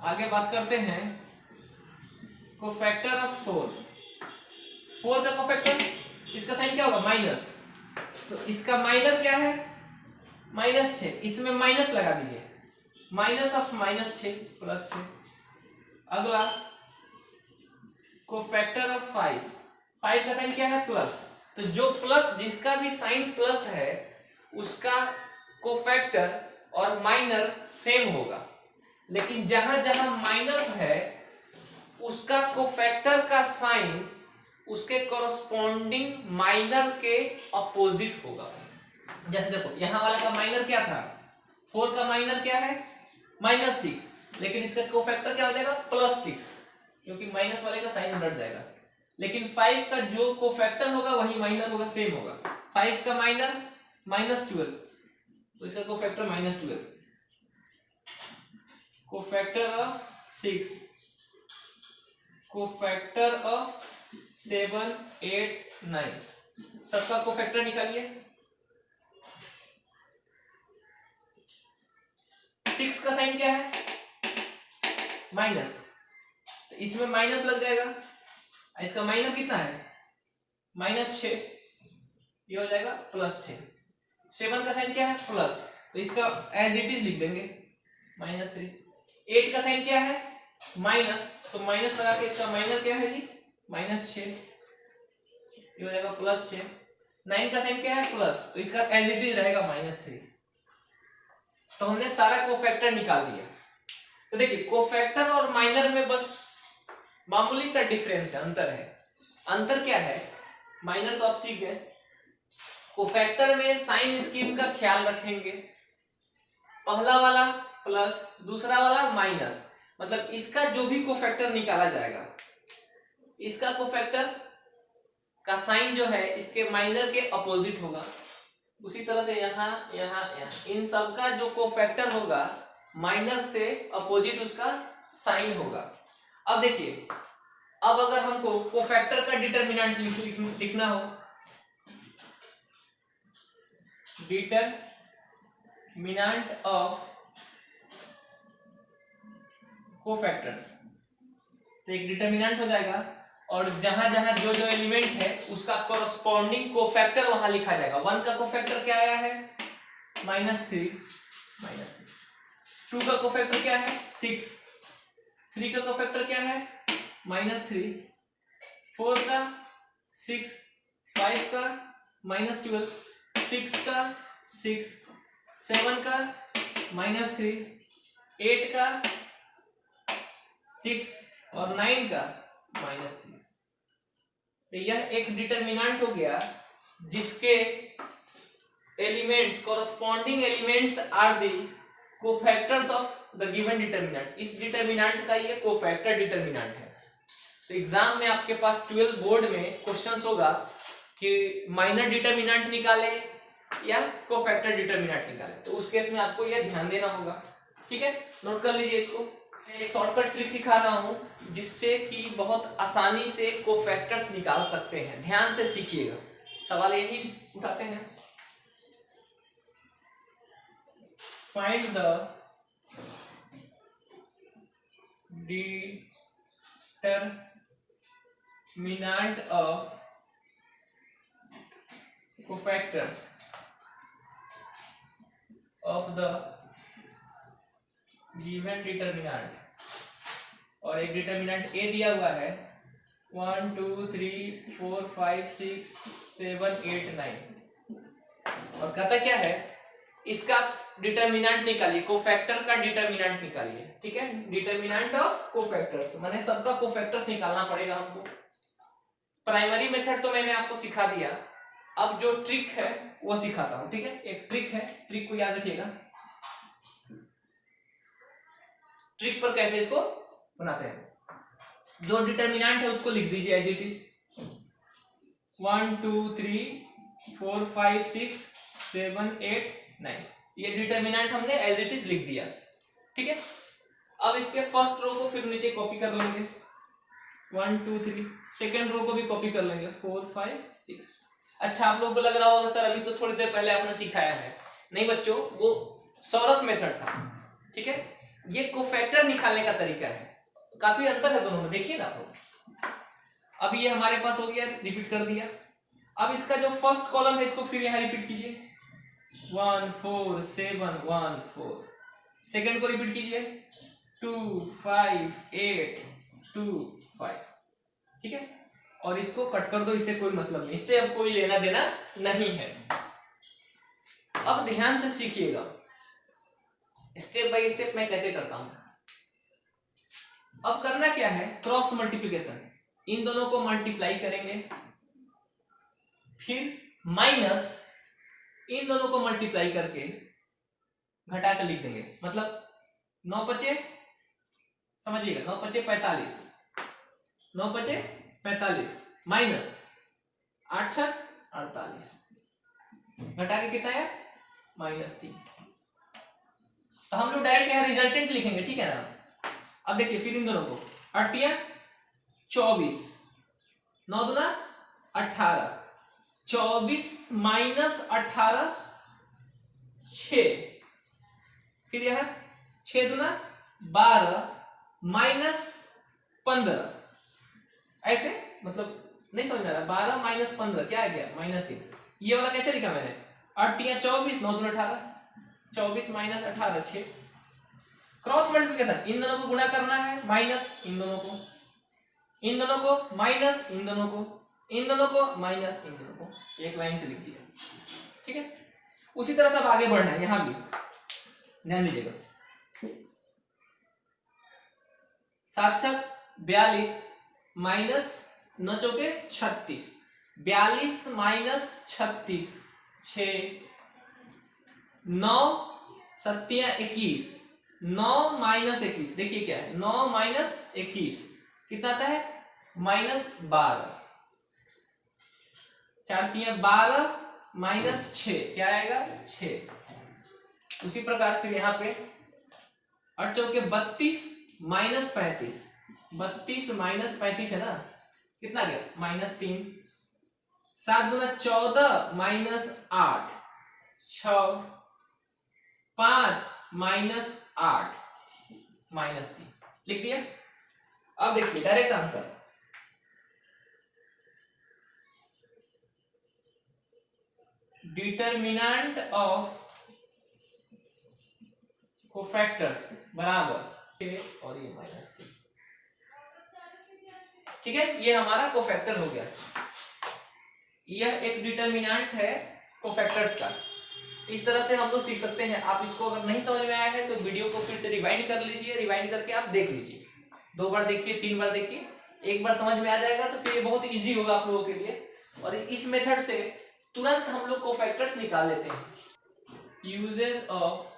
आगे बात करते हैं कोफैक्टर ऑफ 4 का कोफैक्टर, इसका साइन क्या होगा माइनस, तो इसका माइनर क्या है -6, इसमें माइनस लगा दीजिए, -6 + 6। अगला कोफैक्टर ऑफ 5 का साइन क्या है प्लस, तो जो प्लस जिसका भी साइन प्लस है उसका कोफैक्टर और माइनर सेम होगा, लेकिन जहां जहां माइनस है उसका कोफैक्टर का साइन उसके कॉरस्पॉन्डिंग माइनर के अपोजिट होगा। जैसे देखो यहां वाला का माइनर क्या था, 4 का माइनर क्या है -6, लेकिन इसका कोफैक्टर क्या हो जाएगा +6, क्योंकि माइनस वाले का साइन उलट जाएगा। लेकिन 5 का जो कोफैक्टर होगा वही माइनर होगा, सेम होगा। 5 का माइनर -12, तो इसका cofactor -12। Cofactor of 6, cofactor of 7 8 9, सबका कोफैक्टर निकालिए। 6 का साइन क्या है? माइनस, तो इसमें माइनस लग जाएगा। इसका माइनस कितना है? -6, ये हो जाएगा +6। 7 का साइन क्या है? प्लस, तो इसका एज इट इज लिख देंगे -3। 8 का साइन क्या है? माइनस, तो माइनस लगा के इसका माइनस क्या है जी? -6, ये हो जाएगा +6। 9 का साइन क्या है? प्लस, तो इसका एज इट इज रहेगा -3। तो हमने सारा कोफैक्टर निकाल दिया। तो देखिए कोफैक्टर और माइनर में बस मामूली सा डिफरेंस है, अंतर है। अंतर क्या है? माइनर तो आप सीख गए, कोफैक्टर में साइन स्कीम का ख्याल रखेंगे। पहला वाला प्लस, दूसरा वाला माइनस, मतलब इसका जो भी कोफैक्टर निकाला जाएगा, इसका कोफैक्टर का साइन जो है इसके माइनर के अपोजिट होगा। उसी तरह से यहाँ यहाँ यहाँ इन सब का जो कोफैक्टर होगा माइनर से अपोजिट उसका साइन होगा। अब देखिए, अब अगर हमको कोफैक्टर का डिटरमिनेंट लिखना हो, डिटरमिनेंट ऑफ कोफैक्टर्स, तो एक डिटरमिनेंट हो जाएगा और जहां जहां जो जो एलिमेंट है उसका कोरस्पॉन्डिंग कोफैक्टर वहां लिखा जाएगा। 1 का कोफैक्टर क्या आया है? -3, -2 का कोफैक्टर क्या है? 6, 3 का कोफैक्टर क्या है? -3, 4 का 6, 5 का -12, 6 का 6, 7 का -3, 8 का 6 और 9 का -3। तो यह एक डिटरमिनेंट हो गया जिसके elements, corresponding elements are the cofactors of the given determinant. इस डिटरमिनेंट का ये कोफैक्टर डिटरमिनेंट है। तो एग्जाम में आपके पास 12 बोर्ड में क्वेश्चंस होगा कि माइनर डिटरमिनेंट निकाले या कोफैक्टर डिटरमिनेंट निकाले, तो उस केस में आपको यह ध्यान देना होगा। ठीक है, नोट कर लीजिए इसको। एक शॉर्टकट ट्रिक सिखा रहा हूं जिससे कि बहुत आसानी से कोफैक्टर्स निकाल सकते हैं। ध्यान से सीखिएगा, सवाल यही उठाते हैं। Find the determinant of cofactors of the given determinant, और एक डिटरमिनेंट ए दिया हुआ है 1 2 3 4 5 6 7 8 9, और कहता क्या है? इसका डिटरमिनेंट निकालिए, कोफैक्टर का डिटरमिनेंट निकालिए। ठीक है, डिटरमिनेंट ऑफ कोफैक्टर्स माने सबका कोफैक्टर्स निकालना पड़ेगा हमको। प्राइमरी मेथड तो मैंने आपको सिखा दिया, अब जो ट्रिक है वो सिखाता हूं। ठीक है, एक ट्रिक है, ट्रिक को याद रखिएगा। ट्रिक पर कैसे इसको बनाते हैं, जो डिटरमिनेंट है उसको लिख दीजिए एज इट इज 1 2 3 4 5 6 7 8 9, ये डिटरमिनेंट हमने एज इट इज लिख दिया। ठीक है, अब इसके फर्स्ट रो को फिर नीचे कॉपी कर लेंगे 1 2 3, सेकेंड रो को भी कॉपी कर लेंगे 4 5 6। अच्छा, आप लोगों को लग रहा होगा सर अभी तो थोड़ी देर पहले आपने सिखाया है। नहीं बच्चों, वो सॉरस मेथड था। ठीक है, ये कोफैक्टर निकालने का तरीका है, काफी अंतर है दोनों में, देखिए ना आप लोग। अब ये हमारे पास हो गया, रिपीट कर दिया। अब इसका जो फर्स्ट कॉलम है इसको फिर यहाँ रिपीट कीजिए 1 4 7 1 4, सेकेंड को रिपीट कीजिए 2 5 8 2 5। ठीक है, और इसको कट कर दो, इससे कोई मतलब नहीं, इससे अब कोई लेना देना नहीं है। अब ध्यान से सीखिएगा स्टेप बाय स्टेप मैं कैसे करता हूं। अब करना क्या है, क्रॉस मल्टीप्लिकेशन, इन दोनों को मल्टीप्लाई करेंगे, फिर माइनस इन दोनों को मल्टीप्लाई करके घटा कर लिख देंगे। मतलब 9 पचे, समझिएगा 9 पचे 45, 9 पचे 45 माइनस 8 छक 48, घटा के कितना है -3। तो हम लोग डायरेक्ट यहाँ रिजल्टेंट लिखेंगे। ठीक है ना, अब देखिए फिर इन दोनों को 8 तिया 24, 9 दूना 18, 24 माइनस 18 6, फिर यह 6 दूना 12 माइनस 15, ऐसे मतलब नहीं समझ में आ रहा, 12 माइनस 15 क्या आ गया -3। ये वाला कैसे लिखा मैंने, 8 तिया 24, 9 दूना 18, 24 माइनस 18 6। क्रॉस मल्टीप्लिकेशन, इन दोनों को गुणा करना है, माइनस इन दोनों को, इन दोनों को माइनस इन दोनों को, इन दोनों को माइनस इन दोनों को, एक लाइन से लिख दिया। ठीक है, उसी तरह से अब आगे बढ़ना है, यहां भी ध्यान दीजिएगा। 7 छक 42 माइनस 9 चौके 36, 42 माइनस 36 6, 9 सत्या 21, 9 माइनस 21 देखिए क्या है, 9 माइनस 21 कितना आता है -12, 4 तिया 12 माइनस 6 क्या आएगा 6। उसी प्रकार फिर यहाँ पे 8 चौके 32 माइनस 35, 32 माइनस 35 है ना, कितना गया -3, 7 दूना 14 माइनस 8 6, 5 माइनस 8 -3 लिख दिया। अब देखिए direct answer, determinant of cofactors बराबर और ये -3। ठीक है, ये हमारा कोफैक्टर हो गया। यह एक डिटर्मिनेंट है कोफैक्टर्स का। इस तरह से हम लोग सीख सकते हैं। आप इसको अगर नहीं समझ में आया है तो वीडियो को फिर से रिवाइंड कर लीजिए, रिवाइंड करके आप देख लीजिए, 2 बार देखिए, 3 बार देखिए, एक बार समझ में आ जाएगा तो फिर ये बहुत इजी होगा आप लोगों के लिए। और इस मेथड से तुरंत हम लोग कोफैक्टर्स निकाल लेते हैं। Uses of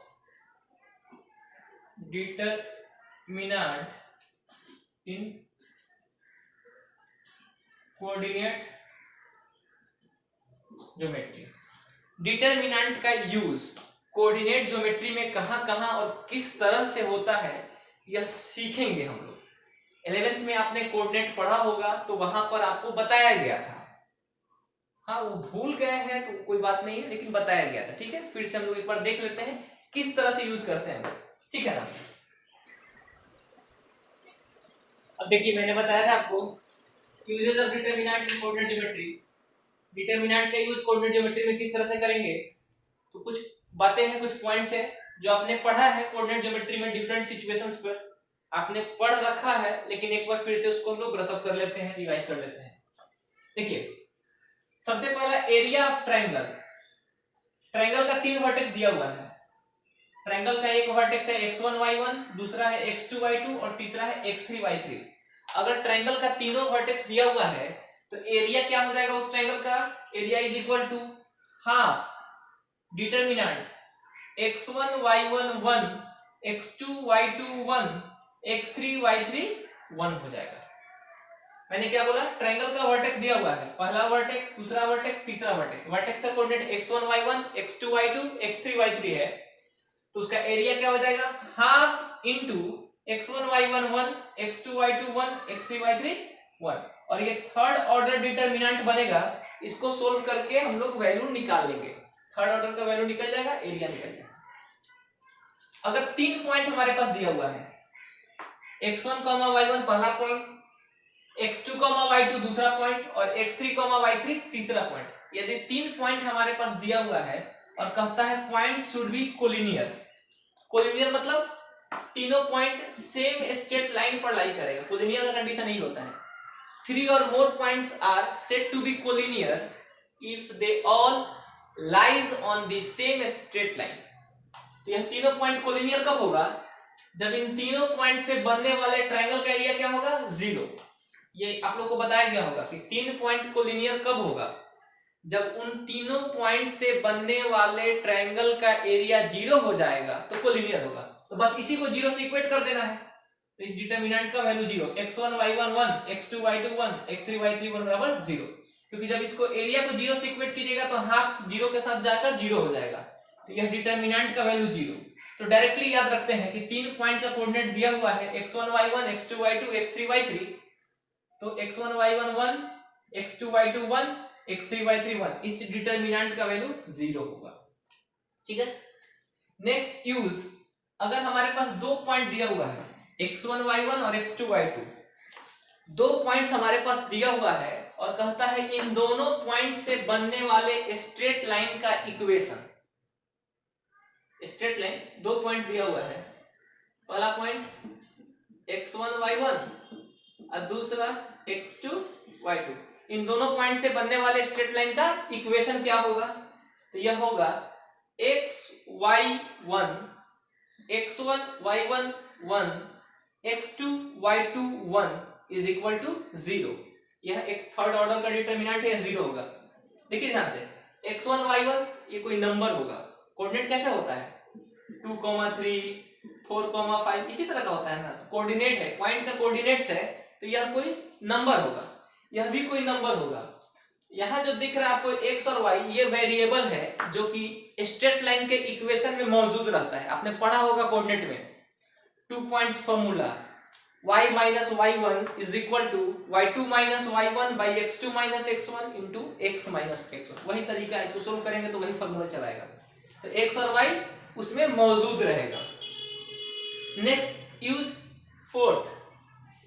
determinant in coordinate geometry. Determinant का यूज कोऑर्डिनेट ज्योमेट्री में कहां कहां और किस तरह से होता है यह सीखेंगे हम लोग। 11th में आपने कोऑर्डिनेट पढ़ा होगा तो वहां पर आपको बताया गया था। हाँ, वो भूल गए हैं तो कोई बात नहीं है, लेकिन बताया गया था। ठीक है, फिर से हम लोग एक बार देख लेते हैं किस तरह से यूज करते हैं। ठीक है ना। अब देखिए मैंने बताया था आपको uses of determinant in coordinate geometry. Determinant का यूज कोऑर्डिनेट ज्योमेट्री में किस तरह से करेंगे, तो कुछ बातें हैं, कुछ पॉइंट्स हैं जो आपने पढ़ा है कोऑर्डिनेट ज्योमेट्री में डिफरेंट सिचुएशंस पर आपने पढ़ रखा है, लेकिन एक बार फिर से उसको हम लोग ब्रश अप कर लेते हैं, रिवाइज कर लेते हैं। देखिए सबसे पहला एरिया ऑफ ट्रायंगल। ट्रायंगल का 3 वर्टेक्स दिया हुआ है। ट्रायंगल का एक वर्टेक्स है x1 y1, दूसरा है x2 y2 और तीसरा है x3 y3। अगर ट्रायंगल का तीनों वर्टेक्स दिया हुआ है तो एरिया क्या हो जाएगा उस ट्रायंगल का, area is equal to half determinant x1 y1 1, x2 y2 1, x3 y3 1 हो जाएगा। मैंने क्या बोला, ट्रायंगल का वर्टेक्स दिया हुआ है, पहला वर्टेक्स, दूसरा वर्टेक्स, तीसरा वर्टेक्स। वर्टेक्स का coordinate x1 y1, x2 y2, x3 y3 है, तो उसका एरिया क्या हो जाएगा, half into x1 y1 1, x2 y2 1, x3 y3 1। और ये थर्ड ऑर्डर डिटरमिनेंट बनेगा। इसको सोल्व करके हम लोग वैल्यू निकाल लेंगे, थर्ड ऑर्डर का वैल्यू निकल जाएगा, एरिया निकल जाएगा। अगर 3 पॉइंट हमारे पास दिया हुआ है, x1 y1 पहला पॉइंट, x2 y2 दूसरा पॉइंट और x3 y3 तीसरा पॉइंट। यदि 3 पॉइंट हमारे पास दिया हुआ है और कहता है point should be collinear. Collinear मतलब तीनों पॉइंट सेम स्ट्रेट लाइन पर लाई करेगा। कोलिनियर का कंडीशन यही होता है, 3 or more points are said to be collinear if they all lies on the same straight line। तो यह तीनों पॉइंट कोलिनियर कब होगा, जब इन तीनों पॉइंट से बनने वाले ट्रायंगल का एरिया क्या होगा, 0। ये आप लोगों को बताया गया होगा कि 3 पॉइंट कोलिनियर कब होगा, जब उन तीनों पॉइंट से बनने वाले ट्रायंगल का एरिया 0 हो जाएगा तो कोलिनियर होगा। तो बस इसी को 0 से इक्वेट कर देना है। तो इस डिटरमिनेंट का value 0, x1 y1 1, x2 y2 1, x3 y3 1 बराबर 0। क्योंकि जब इसको एरिया को 0 से इक्वेट कीजिएगा तो हाफ 0 के साथ जाकर 0 हो जाएगा, तो यह डिटरमिनेंट का वैल्यू 0। तो डायरेक्टली याद रखते हैं कि 3 पॉइंट का कोऑर्डिनेट दिया हुआ है, x1 y1, x2 y2, x3 y3। तो x1 y1 1, x2 y2 1, x3 y3 1, इस डिटरमिनेंट का वैल्यू 0 होगा। ठीक है। नेक्स्ट यूज अगर हमारे पास दो पॉइंट दिया हुआ है x1 y1 और x2 y2, दो पॉइंट्स हमारे पास दिया हुआ है और कहता है इन दोनों पॉइंट से बनने वाले स्ट्रेट लाइन का इक्वेशन। स्ट्रेट लाइन दो पॉइंट दिया हुआ है, पहला पॉइंट x1 y1 और दूसरा x2 y2, इन दोनों पॉइंट से बनने वाले स्ट्रेट लाइन का इक्वेशन क्या होगा? तो यह होगा x1 y1 1 x2 y2 1 is equal to 0। यह एक थर्ड ऑर्डर का डिटर्मिनेंट है, 0 होगा। देखिए ध्यान से, x1 y1 ये कोई नंबर होगा। कोऑर्डिनेट कैसे होता है? 2, 3, 4, 5 इसी तरह का होता है ना। कोऑर्डिनेट है, पॉइंट का कोऑर्डिनेट्स है, तो यह कोई नंबर होगा, यह भी कोई नंबर होगा। यहाँ जो दिख रहा है आपको x और y, ये वेरिएबल है जो कि स्ट्रेट लाइन के इक्वेशन में मौजूद रहता है। आपने पढ़ा होगा कोऑर्डिनेट में 2 points formula, y minus y1 is equal to y2 minus y1 by x2 minus x1 into x minus x1। वही तरीका है, इसको सोल्व करेंगे तो वही फॉर्मूला चलाएगा। तो x और y उसमें मौजूद रहेगा। Next use fourth,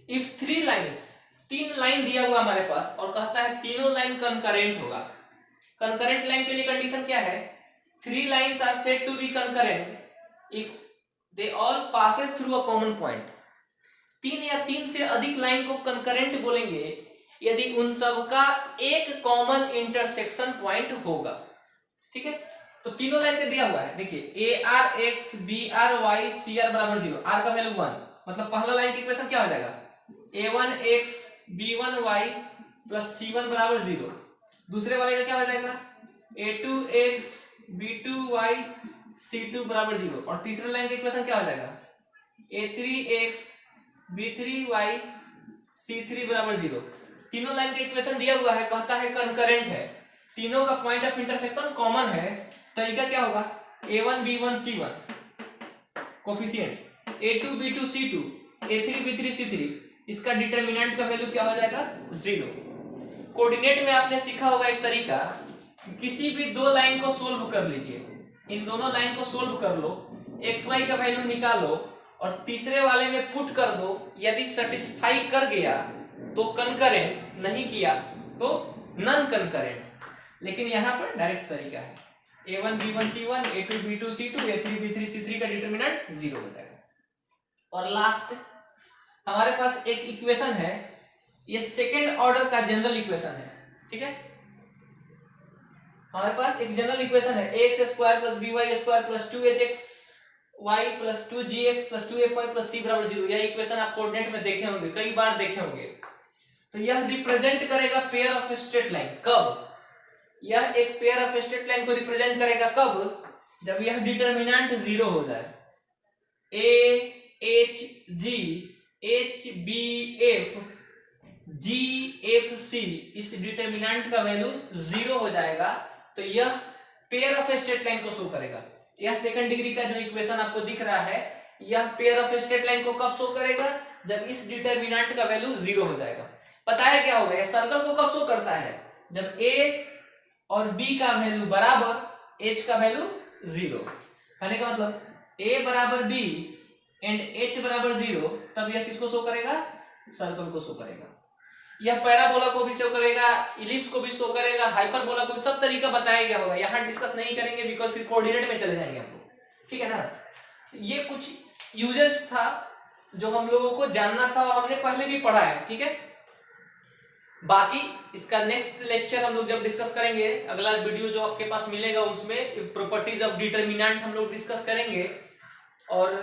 if 3 lines, 3 line दिया हुआ हमारे पास और कहता है तीनों लाइन कंकरेंट होगा। कंकरेंट लाइन के लिए कंडीशन क्या है? 3 lines are said to be concurrent if they all passes through a common point. 3 या 3 से अधिक लाइन को कंकरेंट बोलेंगे यदि उन सब का एक कॉमन इंटरसेक्शन पॉइंट होगा। ठीक है, तो तीनों लाइन का दिया हुआ है। देखिए a r x b r y c r बराबर 0, आर का वैल्यू 1, मतलब पहला लाइन की इक्वेशन क्या हो जाएगा? a1 x b1 y plus c1 बराबर 0। दूसरे वाले का क्या हो जाएगा? a2 x b2 y c2 बराबर 0। और तीसरे लाइन का इक्वेशन क्या हो जाएगा? a3 x b3y c3 बराबर 0। तीनों लाइन का इक्वेशन दिया हुआ है, कहता है कंकरेंट है, तीनों का पॉइंट ऑफ इंटरसेक्शन कॉमन है। तरीका क्या होगा? a1 b1 c1 coefficient, a2 b2 c2 a3 b3 c3, इसका डिटरमिनेंट का वैल्यू क्या हो जाएगा? 0। कोऑर्डिनेट में आपने सीखा होगा एक तरीका, किसी भी दो लाइन को सोल्व कर लीजिए, इन दोनों लाइन को सोल्व कर लो, एक्स वाई का वैल्यू निकालो और तीसरे वाले में पुट कर दो। यदि सेटिस्फाई कर गया तो कंकरेंट, नहीं किया तो नॉन कंकरेंट। लेकिन यहाँ पर डायरेक्ट तरीका है, a1 b1 c1 a2 b2 c2 a3 b3 c3 का डिटरमिनेंट 0 हो जाएगा। और लास्ट हमारे पास एक इक्वेशन है, ये सेकेंड ऑर्डर का जनरल इक्वेशन है। ठीक है, हमारे पास एक जनरल इक्वेशन है ax square plus by square plus 2hx y plus 2gx plus 2fy plus c बराबर 0। यह इक्वेशन आप कोऑर्डिनेट में देखे होंगे, कई बार देखे होंगे। तो यह रिप्रेजेंट करेगा पेयर ऑफ स्ट्रेट लाइन। कब? यह एक पेयर ऑफ स्ट्रेट लाइन को रिप्रेजेंट करेगा कब? जब यह डिटरमिनेंट 0 हो जाए। a h g h b f g f c इस डिटरमिनेंट का वैल्यू 0 हो जाएगा, तो यह पेयर ऑफ स्ट्रेट लाइन को शो करेगा। यह सेकंड डिग्री का जो इक्वेशन आपको दिख रहा है, यह पेयर ऑफ स्ट्रेट लाइन को कब शो करेगा? जब इस डिटरमिनेंट का वैल्यू 0 हो जाएगा। पता है क्या होगा? यह सर्कल को कब शो करता है? जब a और b का वैल्यू बराबर, h का वैल्यू 0। कहने का मतलब a बराबर b एंड h बराबर 0, तब यह किसको शो करेगा? सर्कल को शो करेगा। यह पैराबोला को भी शो करेगा, इलिप्स को भी शो करेगा, हाइपरबोला को भी, सब तरीका बताया गया होगा। यहाँ डिस्कस नहीं करेंगे बिकॉज फिर कोऑर्डिनेट में चले जाएंगे हम लोग। ठीक है ना, ये कुछ यूजेस था जो हम लोगों को जानना था और हमने पहले भी पढ़ा है। ठीक है, बाकी इसका नेक्स्ट लेक्चर हम लोग जब डिस्कस करेंगे, अगला वीडियो जो आपके पास मिलेगा उसमें प्रॉपर्टीज ऑफ डिटरमिनेंट हम लोग डिस्कस करेंगे और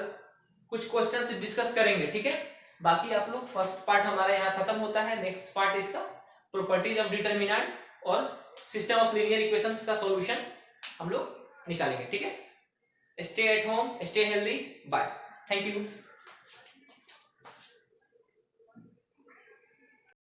कुछ क्वेश्चंस डिस्कस करेंगे। ठीक है, बाकी आप लोग फर्स्ट पार्ट हमारा यहाँ खत्म होता है, नेक्स्ट पार्ट इसका प्रॉपर्टीज ऑफ डिटरमिनेंट और सिस्टम ऑफ लीनियर इक्वेशंस का सॉल्यूशन हम लोग निकालेंगे। ठीक है, stay at home, stay healthy, bye, thank you.